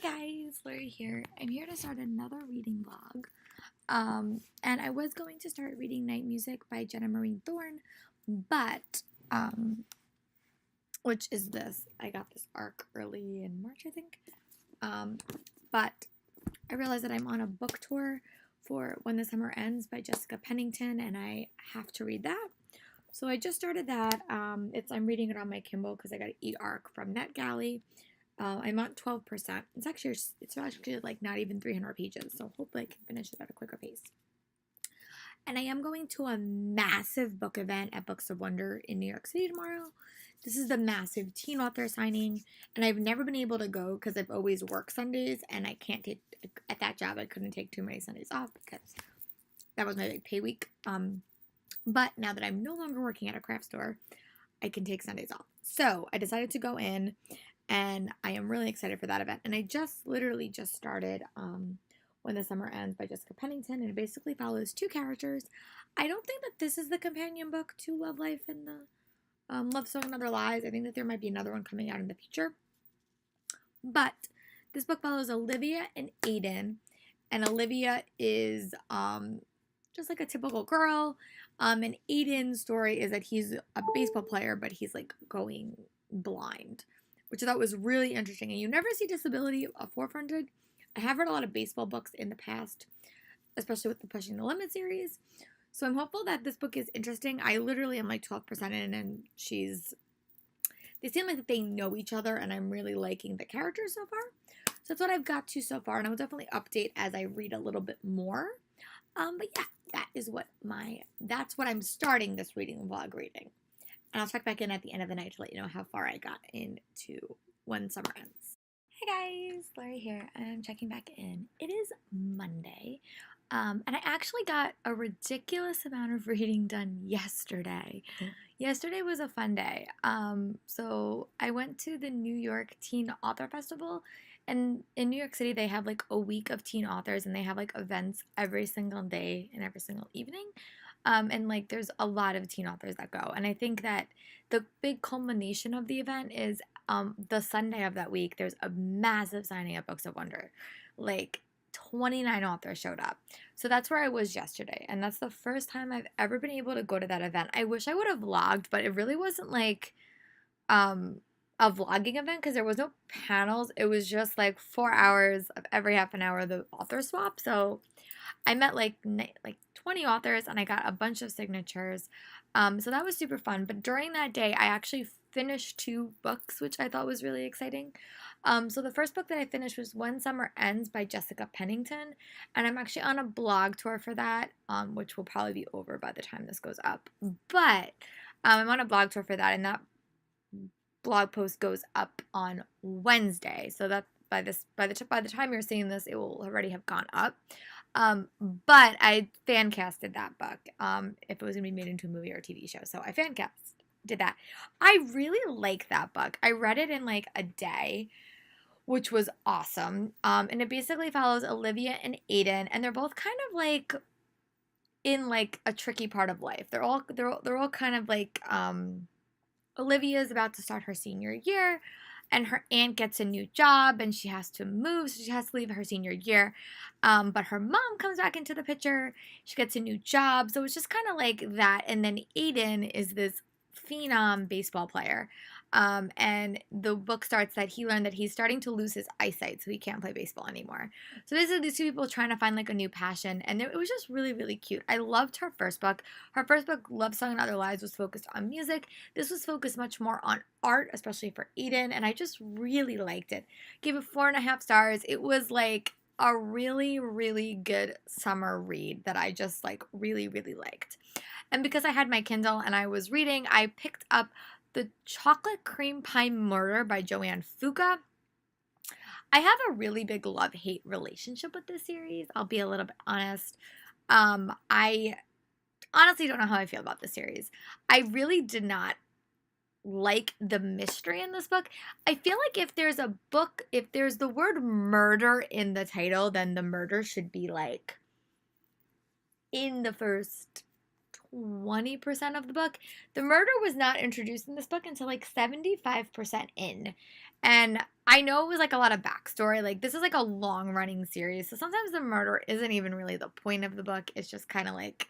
Guys, Lori here. I'm here to start another reading vlog. And I was going to start reading Night Music by Jenna Marie Thorne, but, which is this. I got this arc early in March, I think. But I realized that I'm on a book tour for When the Summer Ends by Jessica Pennington, and I have to read that. So I just started that. I'm reading it on my Kindle because I got an e-arc from NetGalley. I'm on 12%. It's actually like not even 300 pages, so hopefully I can finish it at a quicker pace. And I am going to a massive book event at Books of Wonder in New York City tomorrow. This is the massive teen author signing, and I've never been able to go because I've always worked Sundays, and I can't take, at that job, I couldn't take too many Sundays off because that was my big pay week. But now that I'm no longer working at a craft store, I can take Sundays off. So I decided to go in, and I am really excited for that event. And I literally just started When the Summer Ends by Jessica Pennington, and it basically follows two characters. I don't think that this is the companion book to Love Life and the Love Song and Other Lies. I think that there might be another one coming out in the future. But this book follows Olivia and Aiden, and Olivia is just like a typical girl. And Aiden's story is that he's a baseball player, but he's like going blind, which I thought was really interesting. And you never see disability forefronted. I have read a lot of baseball books in the past, especially with the Pushing the Limit series. So I'm hopeful that this book is interesting. I literally am like 12% in, and they seem like they know each other, and I'm really liking the characters so far. So that's what I've got to so far, and I will definitely update as I read a little bit more. But yeah, that's what I'm starting this reading vlog reading. And I'll check back in at the end of the night to let you know how far I got into When Summer Ends. Hey guys, Lori here. I'm checking back in. It is Monday, and I actually got a ridiculous amount of reading done yesterday. Yesterday was a fun day. So I went to the New York Teen Author Festival, and in New York City they have like a week of teen authors, and they have like events every single day and every single evening. And like there's a lot of teen authors that go, and I think that the big culmination of the event is the Sunday of that week. There's a massive signing at Books of Wonder. Like 29 authors showed up. So that's where I was yesterday, and that's the first time I've ever been able to go to that event. I wish I would have vlogged, but it really wasn't like a vlogging event because there was no panels. It was just like 4 hours of every half an hour the author swap. So I met like 20 authors, and I got a bunch of signatures. So that was super fun. But during that day, I actually finished 2 books, which I thought was really exciting. So the first book that I finished was When Summer Ends by Jessica Pennington, and I'm actually on a blog tour for that, which will probably be over by the time this goes up. But I'm on a blog tour for that, and that blog post goes up on Wednesday. So that by the time you're seeing this, it will already have gone up. But I fan casted that book, if it was going to be made into a movie or a TV show. So I fan did that. I really like that book. I read it in like a day, which was awesome. And it basically follows Olivia and Aiden, and they're both kind of like in like a tricky part of life. They're all kind of like, Olivia's about to start her senior year, and her aunt gets a new job, and she has to move, so she has to leave her senior year. But her mom comes back into the picture. She gets a new job, so it's just kind of like that. And then Aiden is this phenom baseball player. And the book starts that he learned that he's starting to lose his eyesight, so he can't play baseball anymore. So these 2 people trying to find like a new passion, and it was just really, really cute. I loved her first book. Her first book, Love Song and Other Lies, was focused on music. This was focused much more on art, especially for Aiden, and I just really liked it. Gave it 4.5 stars. It was like a really, really good summer read that I just like really, really liked. And because I had my Kindle and I was reading, I picked up The Chocolate Cream Pie Murder by Joanne Fuca. I have a really big love-hate relationship with this series. I'll be a little bit honest. I honestly don't know how I feel about this series. I really did not like the mystery in this book. I feel like if there's the word murder in the title, then the murder should be like in the first 20% of the book. The murder was not introduced in this book until like 75% in. And I know it was like a lot of backstory. Like, this is like a long running series. So sometimes the murder isn't even really the point of the book. It's just kind of like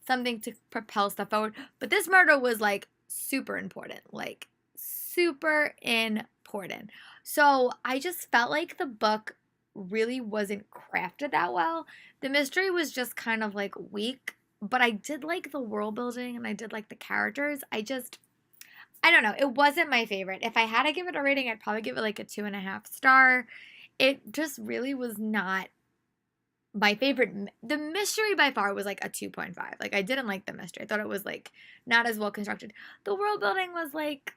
something to propel stuff forward. But this murder was like super important. Like, super important. So I just felt like the book really wasn't crafted that well. The mystery was just kind of like weak. But I did like the world building and I did like the characters. I don't know. It wasn't my favorite. If I had to give it a rating, I'd probably give it like a 2.5 star. It just really was not my favorite. The mystery by far was like a 2.5. Like, I didn't like the mystery. I thought it was like not as well constructed. The world building was like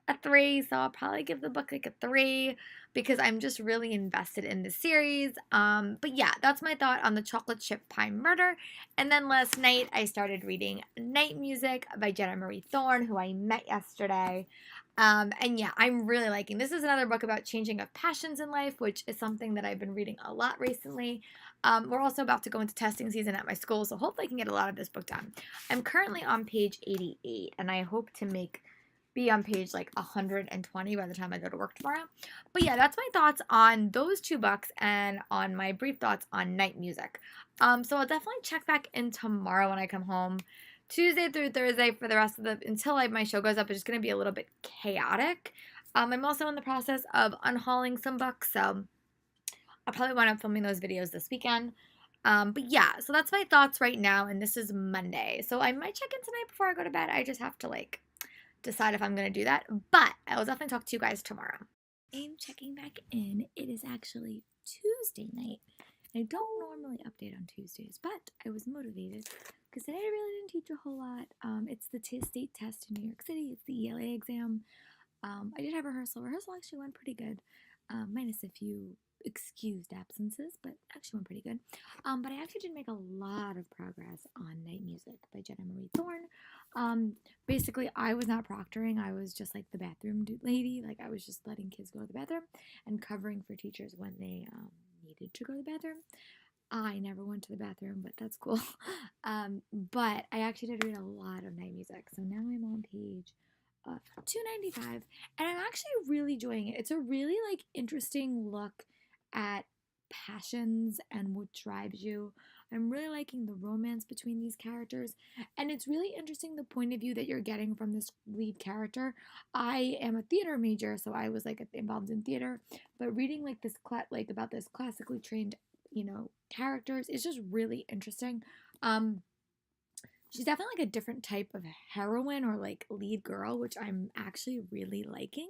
a 3, so I'll probably give the book like a 3 because I'm just really invested in the series. But yeah, that's my thought on the chocolate chip pie murder. And then last night I started reading Night Music by Jenna Marie Thorne, who I met yesterday. And yeah, I'm really liking. This is another book about changing of passions in life, which is something that I've been reading a lot recently. We're also about to go into testing season at my school, so hopefully I can get a lot of this book done. I'm currently on page 88, and I hope to be on page like 120 by the time I go to work tomorrow. But yeah, that's my thoughts on those 2 books and on my brief thoughts on Night Music. So I'll definitely check back in tomorrow when I come home. Tuesday through Thursday for the rest of until my show goes up, it's just going to be a little bit chaotic. I'm also in the process of unhauling some books, so I'll probably wind up filming those videos this weekend. But yeah, so that's my thoughts right now, and this is Monday. So I might check in tonight before I go to bed. I just have to decide if I'm going to do that. But I will definitely talk to you guys tomorrow. I'm checking back in. It is actually Tuesday night. I don't normally update on Tuesdays, but I was motivated because today I really didn't teach a whole lot. It's the state test in New York City. It's the ELA exam. I did have rehearsal. Rehearsal actually went pretty good, minus a few excused absences, but actually went pretty good. But I actually did make a lot of progress on Night Music by Jenna Marie Thorne. Basically, I was not proctoring. I was just like the bathroom lady. Like, I was just letting kids go to the bathroom and covering for teachers when they needed to go to the bathroom. I never went to the bathroom, but that's cool. But I actually did read a lot of Night Music. So now I'm on page 295, and I'm actually really enjoying it. It's a really interesting look at passions and what drives you. I'm really liking the romance between these characters, and it's really interesting the point of view that you're getting from this lead character. I am a theater major, so I was involved in theater, but reading this about this classically trained characters is just really interesting. She's definitely a different type of heroine or lead girl, which I'm actually really liking.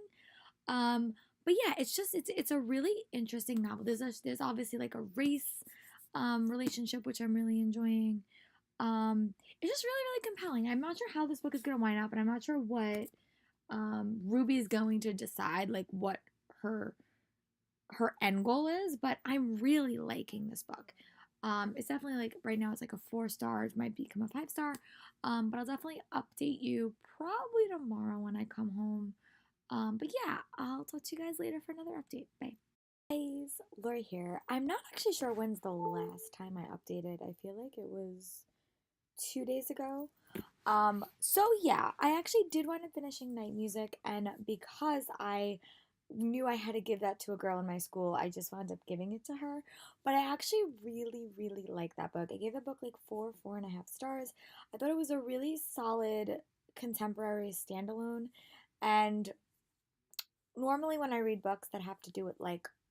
But yeah, it's a really interesting novel. There's obviously a race relationship, which I'm really enjoying. It's just really, really compelling. I'm not sure how this book is going to wind up, and I'm not sure what Ruby is going to decide, what her end goal is, but I'm really liking this book. It's definitely right now it's a 4 stars, might become a 5 star. But I'll definitely update you probably tomorrow when I come home. But yeah, I'll talk to you guys later for another update. Bye. Guys, Lori here. I'm not actually sure when's the last time I updated. I feel like it was 2 days ago. So yeah, I actually did wind up finishing Night Music, and because I knew I had to give that to a girl in my school, I just wound up giving it to her. But I actually really, really liked that book. I gave the book 4.5 stars. I thought it was a really solid contemporary standalone. And normally when I read books that have to do with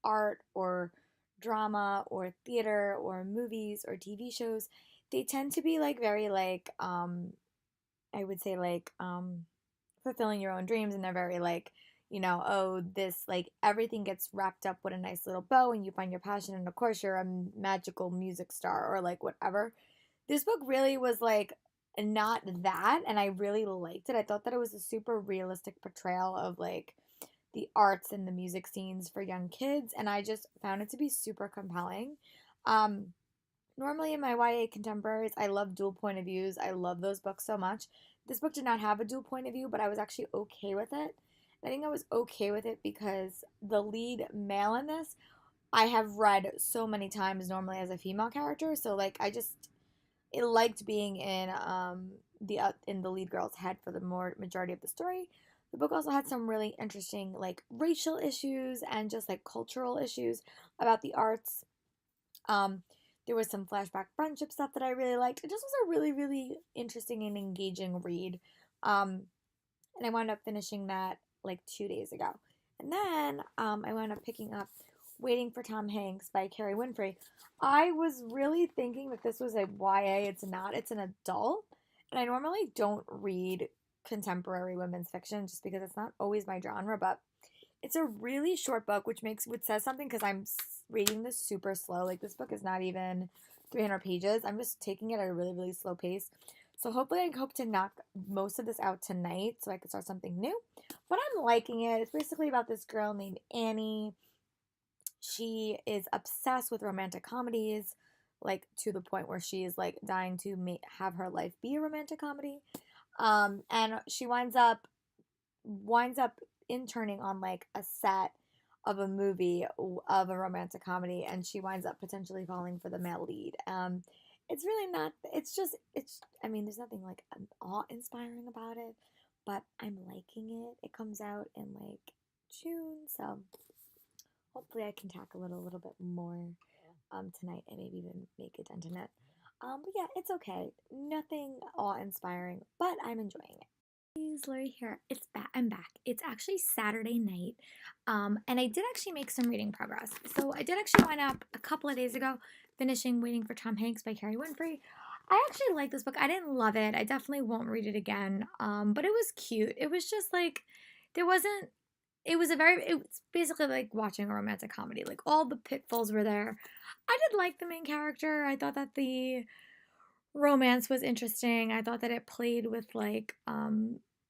art or drama or theater or movies or TV shows, they tend to be very I would say fulfilling your own dreams, and they're very oh, this everything gets wrapped up with a nice little bow and you find your passion, and of course you're a magical music star or whatever. This book really was not that, and I really liked it. I thought that it was a super realistic portrayal of the arts and the music scenes for young kids, and I just found it to be super compelling. Normally in my YA contemporaries, I love dual point of views. I love those books so much. This book did not have a dual point of view, but I was actually okay with it. I think I was okay with it because the lead male in this, I have read so many times normally as a female character, so it liked being in the lead girl's head for the majority of the story. The book also had some really interesting like racial issues and just like cultural issues about the arts. Um, there was some flashback friendship stuff that I really liked. It just was a really, really interesting and engaging read. Um, and I wound up finishing that like 2 days ago. And then I wound up picking up Waiting for Tom Hanks by Carrie Winfrey. I was really thinking that this was a YA. It's not. It's an adult. And I normally don't read contemporary women's fiction just because it's not always my genre, but it's a really short book, which says something because I'm reading this super slow. Like this book is not even 300 pages. I'm just taking it at a really, really slow pace. So hopefully I hope to knock most of this out tonight so I can start something new. But I'm liking it. It's basically about this girl named Annie. She is obsessed with romantic comedies, like to the point where she is like dying to have her life be a romantic comedy. And she winds up interning on like a set of a movie of a romantic comedy, and she winds up potentially falling for the male lead. It's really not. It's. I mean, there's nothing like awe-inspiring about it, but I'm liking it. It comes out in like June, so hopefully I can tackle it a little bit more tonight and maybe even make a dent in it. But yeah, it's okay. Nothing awe-inspiring, but I'm enjoying it. Lori here. It's back. I'm back. It's actually Saturday night, and I did actually make some reading progress. So I did actually wind up a couple of days ago finishing Waiting for Tom Hanks by Carrie Winfrey. I actually like this book. I didn't love it. I definitely won't read it again. But it was cute. It was just like there wasn't. It was basically like watching a romantic comedy. Like all the pitfalls were there. I did like the main character. I thought that the romance was interesting. I thought that it played with like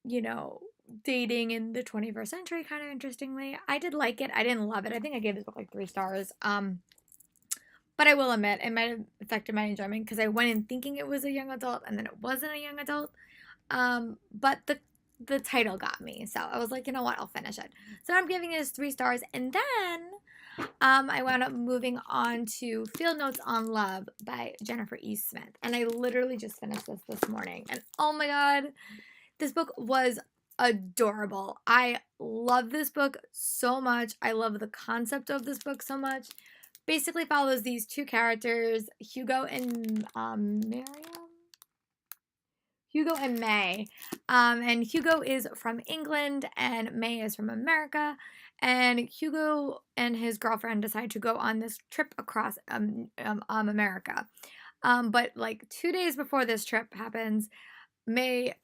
you know, dating in the 21st century kind of interestingly. I did like it. I didn't love it. I think I gave this book like 3 stars. But I will admit it might have affected my enjoyment because I went in thinking it was a young adult and then it wasn't a young adult. But the title got me. So I was like, you know what, I'll finish it. So I'm giving it 3 stars. And then I wound up moving on to Field Notes on Love by Jennifer E. Smith. And I literally just finished this morning. And oh my God, this book was adorable. I love this book so much. I love the concept of this book so much. Basically follows these 2 characters, Hugo and Miriam? Hugo and May. And Hugo is from England and May is from America. And Hugo and his girlfriend decide to go on this trip across America. But like 2 days before this trip happens, May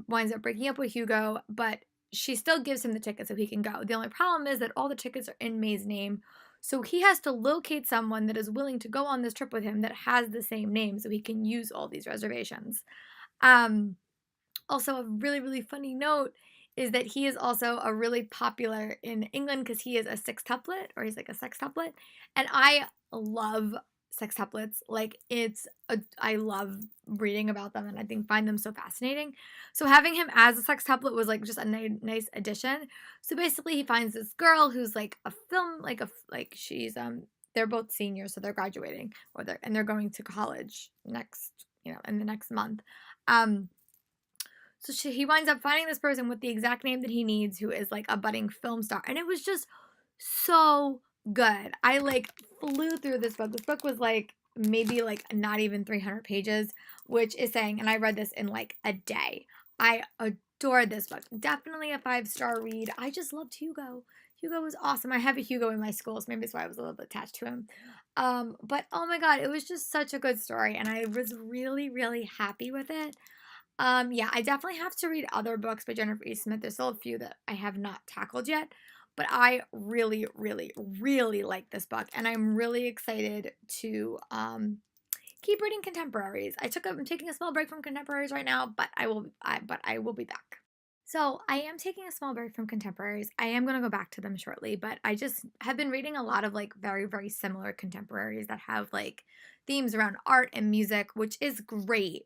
winds up breaking up with Hugo, but she still gives him the ticket so he can go. The only problem is that all the tickets are in May's name, so he has to locate someone that is willing to go on this trip with him that has the same name so he can use all these reservations. Also, a really, really funny note is that he is also a really popular in England because he is a sextuplet, or he's like a sextuplet, and I love sextuplets. Like I love reading about them and I find them so fascinating. So having him as a sextuplet was like just a nice addition. So basically he finds this girl who's like a film, she's they're both seniors, so they're graduating and they're going to college next, in the next month. So he winds up finding this person with the exact name that he needs, who is like a budding film star. And it was just so good. I like flew through this book. This book was like maybe like not even 300 pages, which is saying, and I read this in like a day. I adored this book. Definitely a 5-star read. I just loved Hugo. Hugo was awesome. I have a Hugo in my school, so maybe that's why I was a little bit attached to him. But oh my God, it was just such a good story, and I was really, really happy with it. Yeah, I definitely have to read other books by Jennifer E. Smith. There's still a few that I have not tackled yet, but I really, really, really like this book, and I'm really excited to keep reading contemporaries. I'm taking a small break from contemporaries right now, but I will be back. So I am taking a small break from contemporaries. I am going to go back to them shortly, but I just have been reading a lot of like very, very similar contemporaries that have like themes around art and music, which is great.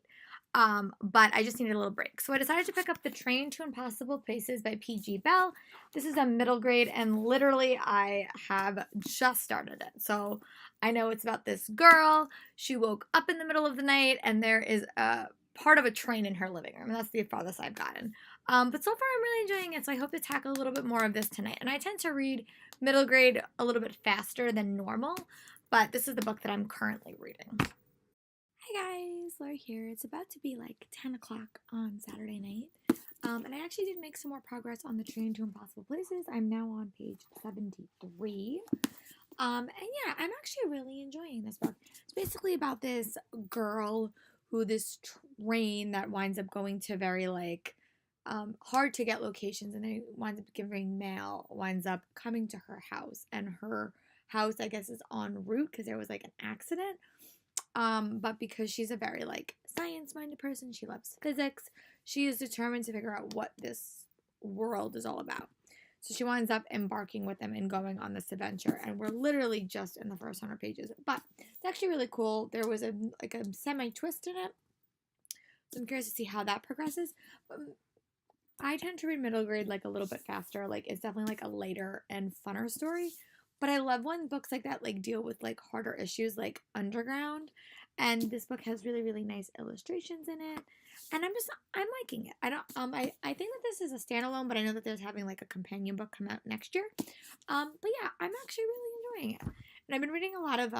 But I just needed a little break. So I decided to pick up The Train to Impossible Places by P.G. Bell. This is a middle grade, and literally I have just started it. So I know it's about this girl. She woke up in the middle of the night, and there is a part of a train in her living room. And that's the farthest I've gotten. But so far I'm really enjoying it, so I hope to tackle a little bit more of this tonight. And I tend to read middle grade a little bit faster than normal, but this is the book that I'm currently reading. Hi guys, Laura here. It's about to be like 10 o'clock on Saturday night. And I actually did make some more progress on the Train to Impossible Places. I'm now on page 73. And yeah, I'm actually really enjoying this book. It's basically about this girl who this train that winds up going to very like hard to get locations, and then winds up giving mail, winds up coming to her house, and her house I guess is en route because there was like an accident. But because she's a very like science-minded person, she loves physics, she is determined to figure out what this world is all about. So she winds up embarking with them and going on this adventure. And we're literally just in the first 100 pages. But it's actually really cool. There was a semi-twist in it. So I'm curious to see how that progresses. I tend to read middle grade like a little bit faster. Like it's definitely like a lighter and funner story. But I love when books like that like deal with like harder issues like underground. And this book has really, really nice illustrations in it. And I'm liking it. I think that this is a standalone, but I know that there's having like a companion book come out next year. But yeah, I'm actually really enjoying it. And I've been reading a lot of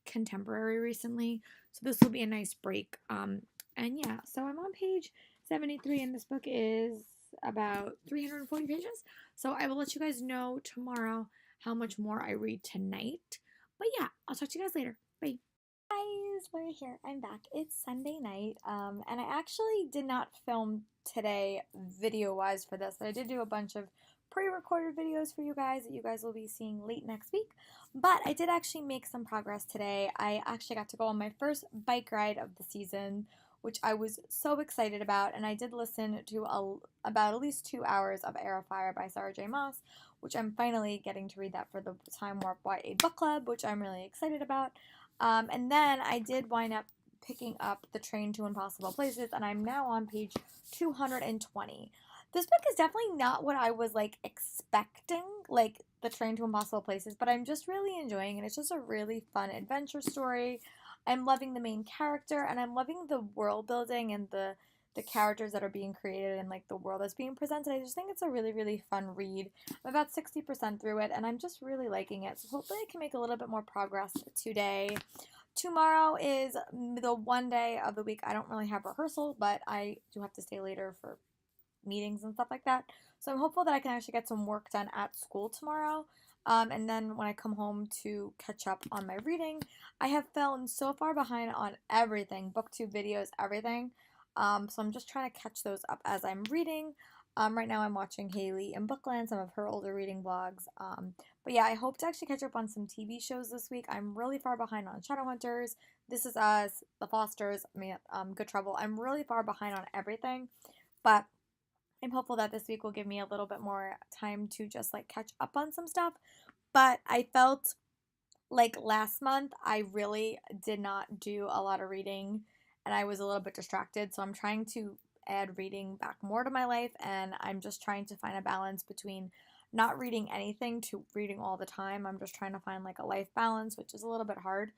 contemporary recently, so this will be a nice break. And yeah, so I'm on page 73, and this book is about 340 pages. So I will let you guys know tomorrow how much more I read tonight. But yeah, I'll talk to you guys later. Bye. Guys, we're here. I'm back. It's Sunday night, and I actually did not film today video-wise for this, but I did do a bunch of pre-recorded videos for you guys that you guys will be seeing late next week. But I did actually make some progress today. I actually got to go on my first bike ride of the season, which I was so excited about, and I did listen to about at least 2 hours of Air of Fire by Sarah J. Maas, which I'm finally getting to read that for the Time Warp YA Book Club, which I'm really excited about. And then I did wind up picking up The Train to Impossible Places, and I'm now on page 220. This book is definitely not what I was like expecting, like The Train to Impossible Places, but I'm just really enjoying it. It's just a really fun adventure story. I'm loving the main character, and I'm loving the world building and the characters that are being created and like the world that's being presented. I just think it's a really, really fun read. I'm about 60% through it, and I'm just really liking it. So hopefully I can make a little bit more progress today. Tomorrow is the one day of the week I don't really have rehearsal, but I do have to stay later for meetings and stuff like that. So I'm hopeful that I can actually get some work done at school tomorrow. And then when I come home to catch up on my reading, I have fallen so far behind on everything, booktube videos, everything. So I'm just trying to catch those up as I'm reading. Right now I'm watching Haley in Bookland, some of her older reading vlogs. But yeah, I hope to actually catch up on some TV shows this week. I'm really far behind on Shadowhunters, This Is Us, The Fosters, Good Trouble. I'm really far behind on everything, but I'm hopeful that this week will give me a little bit more time to just like catch up on some stuff. But I felt like last month I really did not do a lot of reading, and I was a little bit distracted. So I'm trying to add reading back more to my life, and I'm just trying to find a balance between not reading anything to reading all the time. I'm just trying to find like a life balance, which is a little bit hard.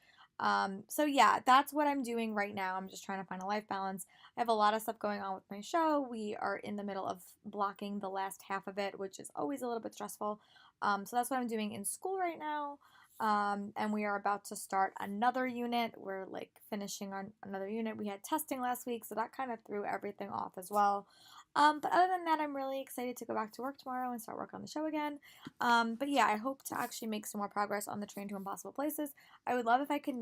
So yeah, that's what I'm doing right now. I'm just trying to find a life balance. I have a lot of stuff going on with my show. We are in the middle of blocking the last half of it, which is always a little bit stressful. So that's what I'm doing in school right now. And we are about to start another unit. We're like finishing on another unit. We had testing last week, so that kind of threw everything off as well. But other than that, I'm really excited to go back to work tomorrow and start work on the show again. But yeah, I hope to actually make some more progress on The Train to Impossible Places. I would love if I could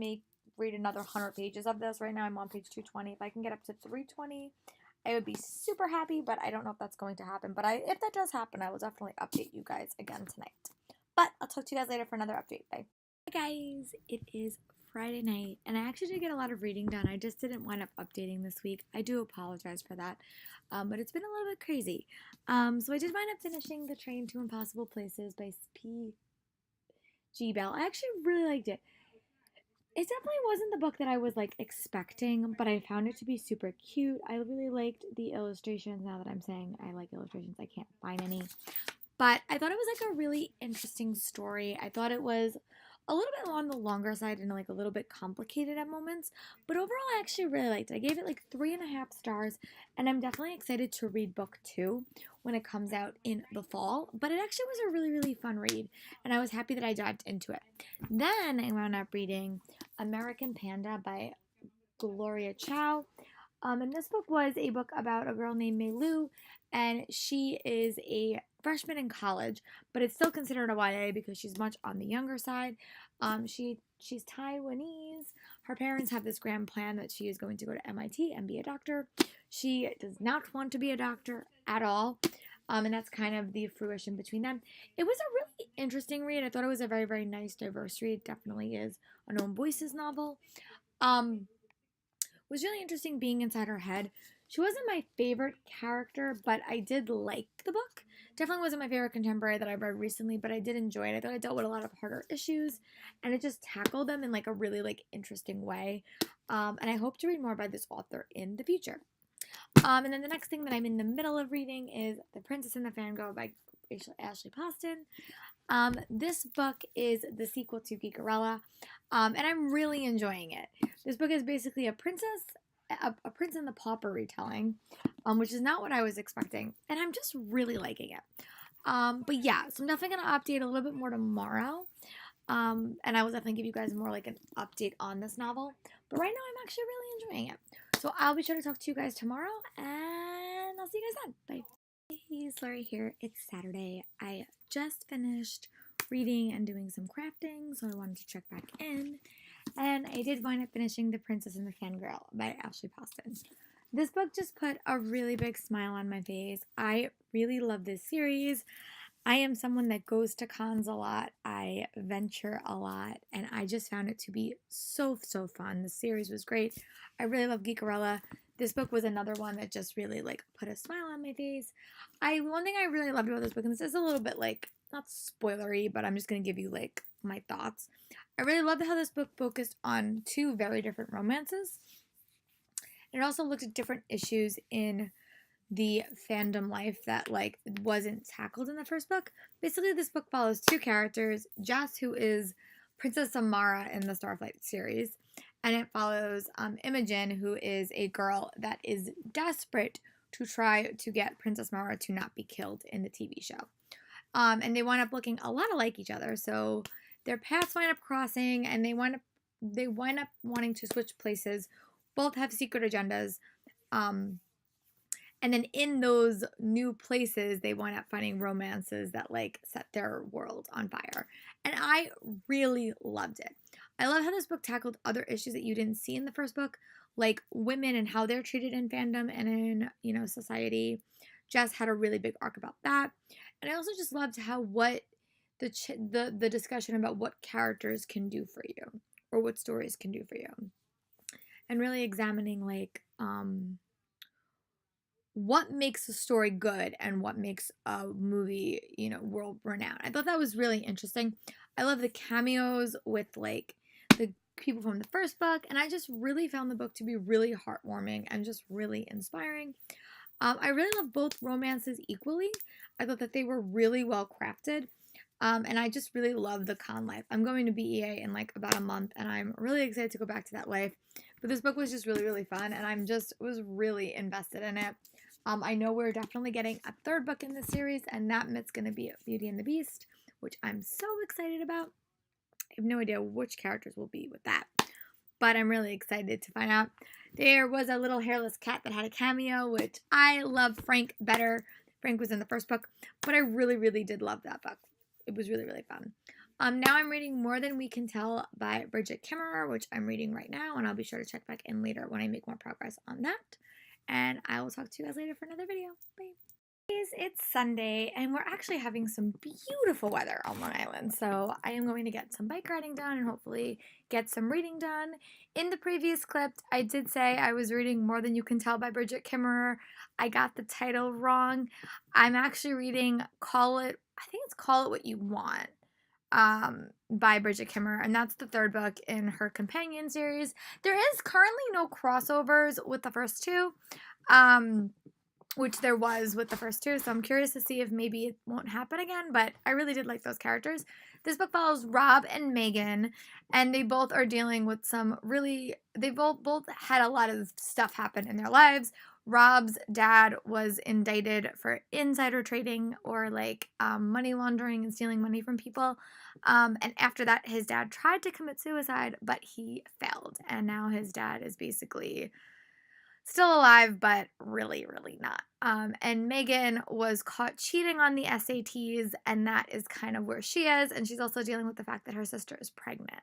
read another 100 pages of this. Right now I'm on page 220. If I can get up to 320, I would be super happy, but I don't know if that's going to happen. But if that does happen, I will definitely update you guys again tonight. But I'll talk to you guys later for another update. Bye. Hi guys, it is Friday night, and I actually did get a lot of reading done. I just didn't wind up updating this week. I do apologize for that, but it's been a little bit crazy. So I did wind up finishing The Train to Impossible Places by P.G. Bell. I actually really liked it. It definitely wasn't the book that I was like expecting, but I found it to be super cute. I really liked the illustrations. Now that I'm saying I like illustrations, I can't find any. But I thought it was like a really interesting story. I thought it was a little bit on the longer side and like a little bit complicated at moments. But overall, I actually really liked it. I gave it like 3.5 stars, and I'm definitely excited to read book 2 when it comes out in the fall. But it actually was a really, really fun read, and I was happy that I dived into it. Then I wound up reading American Panda by Gloria Chow. And this book was a book about a girl named Mei Lu, and she is a freshman in college, but it's still considered a YA because she's much on the younger side. She's Taiwanese. Her parents have this grand plan that she is going to go to MIT and be a doctor. She does not want to be a doctor at all. And that's kind of the fruition between them. It was a really interesting read. I thought it was a very, very nice, diverse read. It definitely is a known voices novel. It was really interesting being inside her head. She wasn't my favorite character, but I did like the book. Definitely wasn't my favorite contemporary that I've read recently, but I did enjoy it. I thought it dealt with a lot of harder issues, and it just tackled them in like a really like interesting way. And I hope to read more by this author in the future. And then the next thing that I'm in the middle of reading is The Princess and the Fangirl by Ashley Poston. This book is the sequel to Geekerella, and I'm really enjoying it. This book is basically a Prince and the Pauper retelling, which is not what I was expecting, and I'm just really liking it. But yeah, so I'm definitely going to update a little bit more tomorrow, and I will definitely give you guys more like an update on this novel. But right now, I'm actually really enjoying it. So I'll be sure to talk to you guys tomorrow, and I'll see you guys then. Bye. Hey, Lori here. It's Saturday. I just finished reading and doing some crafting, so I wanted to check back in. And I did wind up finishing The Princess and the Fangirl by Ashley Poston. This book just put a really big smile on my face. I really love this series. I am someone that goes to cons a lot. I venture a lot, and I just found it to be so, so fun. The series was great. I really love Geekerella. This book was another one that just really like put a smile on my face. One thing I really loved about this book, and this is a little bit like not spoilery, but I'm just gonna give you like my thoughts. I really loved how this book focused on 2 very different romances. It also looked at different issues in the fandom life that like wasn't tackled in the first book. Basically, this book follows 2 characters, Jess, who is Princess Samara in the Starflight series, and it follows Imogen, who is a girl that is desperate to try to get Princess Mara to not be killed in the TV show. And they wind up looking a lot alike each other, so their paths wind up crossing, and they wind up wanting to switch places. Both have secret agendas. And then in those new places, they wind up finding romances that like set their world on fire. And I really loved it. I love how this book tackled other issues that you didn't see in the first book, like women and how they're treated in fandom and in, society. Jess had a really big arc about that. And I also just loved how the discussion about what characters can do for you or what stories can do for you. And really examining like what makes a story good and what makes a movie, world renowned. I thought that was really interesting. I love the cameos with like the people from the first book, and I just really found the book to be really heartwarming and just really inspiring. I really love both romances equally. I thought that they were really well crafted. And I just really love the con life. I'm going to BEA in like about a month, and I'm really excited to go back to that life. But this book was just really, really fun, and was really invested in it. I know we're definitely getting a 3rd book in the series, and that's going to be Beauty and the Beast, which I'm so excited about. I have no idea which characters will be with that, but I'm really excited to find out. There was a little hairless cat that had a cameo, which I love Frank better. Frank was in the first book, but I really, really did love that book. It was really, really fun. Now I'm reading More Than We Can Tell by Bridget Kimmerer, which I'm reading right now, and I'll be sure to check back in later when I make more progress on that. And I will talk to you guys later for another video. Bye. It's Sunday, and we're actually having some beautiful weather on Long Island, so I am going to get some bike riding done and hopefully get some reading done. In the previous clip, I did say I was reading More Than You Can Tell by Bridget Kimmerer. I got the title wrong. I'm actually reading Call It What You Want by Bridget Kimmerer, and that's the 3rd book in her companion series. There is currently no crossovers with the first 2. Which there was with the first 2, so I'm curious to see if maybe it won't happen again, but I really did like those characters. this book follows Rob and Megan, and they both are dealing with some really, they both had a lot of stuff happen in their lives. Rob's dad was indicted for insider trading or like money laundering and stealing money from people. And after that, his dad tried to commit suicide, but he failed. And now his dad is basically still alive, but really, really not. And Megan was caught cheating on the SATs, and that is kind of where she is. And she's also dealing with the fact that her sister is pregnant.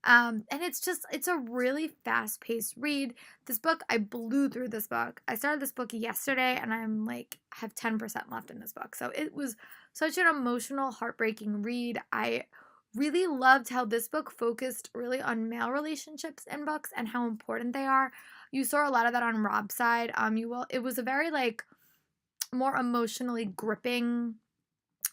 And it's a really fast paced read. This book, I blew through this book. I started this book yesterday and I'm like, have 10% left in this book. So it was such an emotional, heartbreaking read. I really loved how this book focused really on male relationships in books and how important they are. You saw a lot of that on Rob's side. It was a very like more emotionally gripping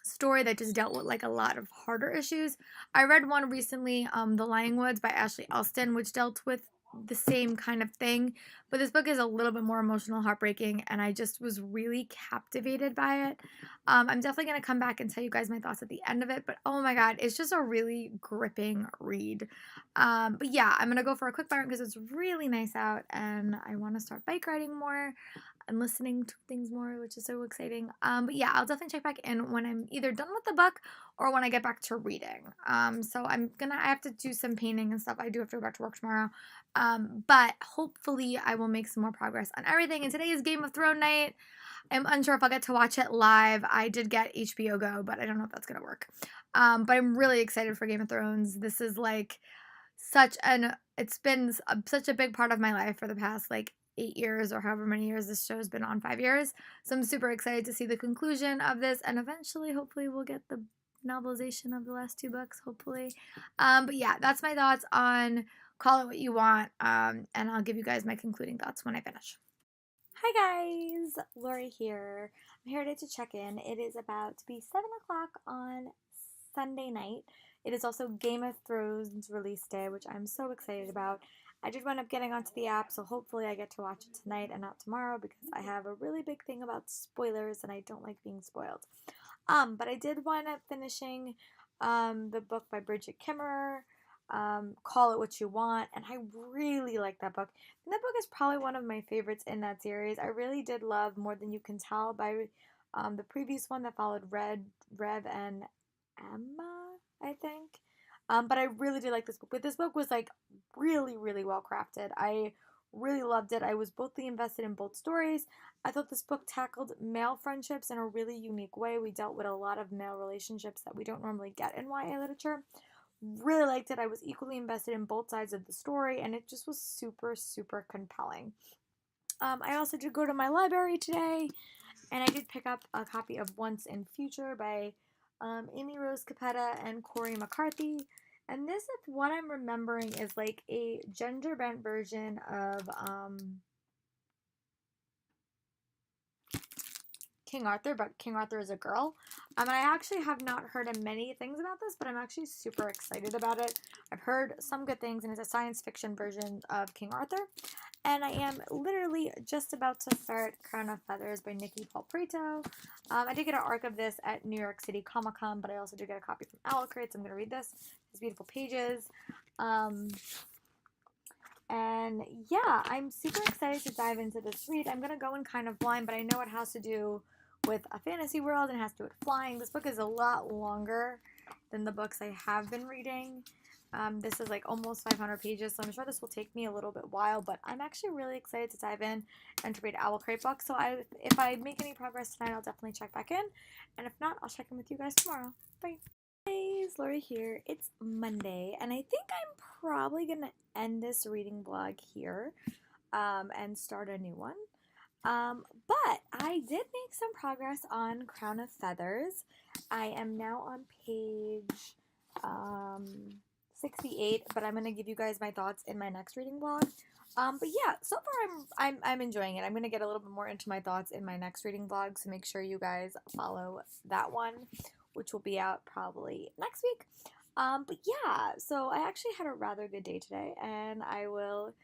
story that just dealt with like a lot of harder issues. I read one recently, The Lying Woods by Ashley Elston, which dealt with the same kind of thing, but this book is a little bit more emotional, heartbreaking, and I just was really captivated by it. I'm definitely going to come back and tell you guys my thoughts at the end of it, but oh my god, it's just a really gripping read. But yeah, I'm going to go for a quick bite because it's really nice out and I want to start bike riding more and listening to things more, which is so exciting. But yeah, I'll definitely check back in when I'm either done with the book or when I get back to reading. So I have to do some painting and stuff. I do have to go back to work tomorrow. But hopefully I will make some more progress on everything. And today is Game of Thrones night. I'm unsure if I'll get to watch it live. I did get HBO Go, but I don't know if that's going to work. But I'm really excited for Game of Thrones. This is like it's been such a big part of my life for the past like 8 years or however many years this show's been on, 5 years. So I'm super excited to see the conclusion of this, and eventually, hopefully, we'll get the novelization of the last 2 books, hopefully. But yeah, that's my thoughts on Call It What You Want, and I'll give you guys my concluding thoughts when I finish. Hi guys, Lori here. I'm here today to check in. It is about to be 7 o'clock on Sunday night. It is also Game of Thrones release day, which I'm so excited about. I did wind up getting onto the app, so hopefully I get to watch it tonight and not tomorrow because I have a really big thing about spoilers and I don't like being spoiled. But I did wind up finishing the book by Bridget Kimmerer, Call It What You Want, and I really like that book. And that book is probably one of my favorites in that series. I really did love More Than You Can Tell by the previous one that followed Rev and Emma, I think. But I really did like this book. But this book was like really, really well crafted. I really loved it. I was bothly invested in both stories. I thought this book tackled male friendships in a really unique way. We dealt with a lot of male relationships that we don't normally get in YA literature. Really liked it. I was equally invested in both sides of the story, and it just was super, super compelling. I also did go to my library today, and I did pick up a copy of Once and Future by Amy Rose Capetta and Corey McCarthy. And this, if what I'm remembering, is like a gender bent version of King Arthur, but King Arthur is a girl. And I actually have not heard many things about this, but I'm actually super excited about it. I've heard some good things, and it's a science fiction version of King Arthur. And I am literally just about to start Crown of Feathers by Nikki Paul Prieto. I did get an arc of this at New York City Comic Con, but I also did get a copy from Owl Crate, so I'm going to read this. These beautiful pages. And yeah, I'm super excited to dive into this read. I'm going to go in kind of blind, but I know it has to do with a fantasy world and has to do with flying. This book is a lot longer than the books I have been reading. This is like almost 500 pages, so I'm sure this will take me a little bit while, but I'm actually really excited to dive in and to read Owl Crate books. So if I make any progress tonight, I'll definitely check back in. And if not, I'll check in with you guys tomorrow. Bye. Hey, Lori here. It's Monday, and I think I'm probably going to end this reading vlog here and start a new one. But I did make some progress on Crown of Feathers. I am now on page 68, but I'm going to give you guys my thoughts in my next reading vlog. But yeah, so far I'm enjoying it. I'm going to get a little bit more into my thoughts in my next reading vlog, so make sure you guys follow that one, which will be out probably next week. But yeah, so I actually had a rather good day today, and I will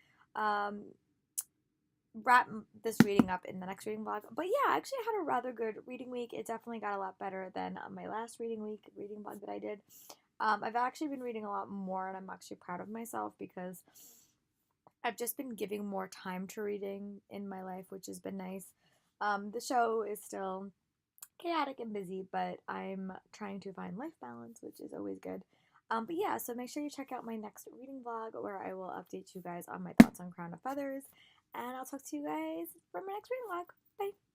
wrap this reading up in the next reading vlog. But yeah, I actually had a rather good reading week. It definitely got a lot better than my last reading vlog that I did. I've actually been reading a lot more, and I'm actually proud of myself because I've just been giving more time to reading in my life, which has been nice. The show is still chaotic and busy, but I'm trying to find life balance, which is always good. But yeah, so make sure you check out my next reading vlog where I will update you guys on my thoughts on Crown of Feathers. And I'll talk to you guys for my next reading vlog. Bye!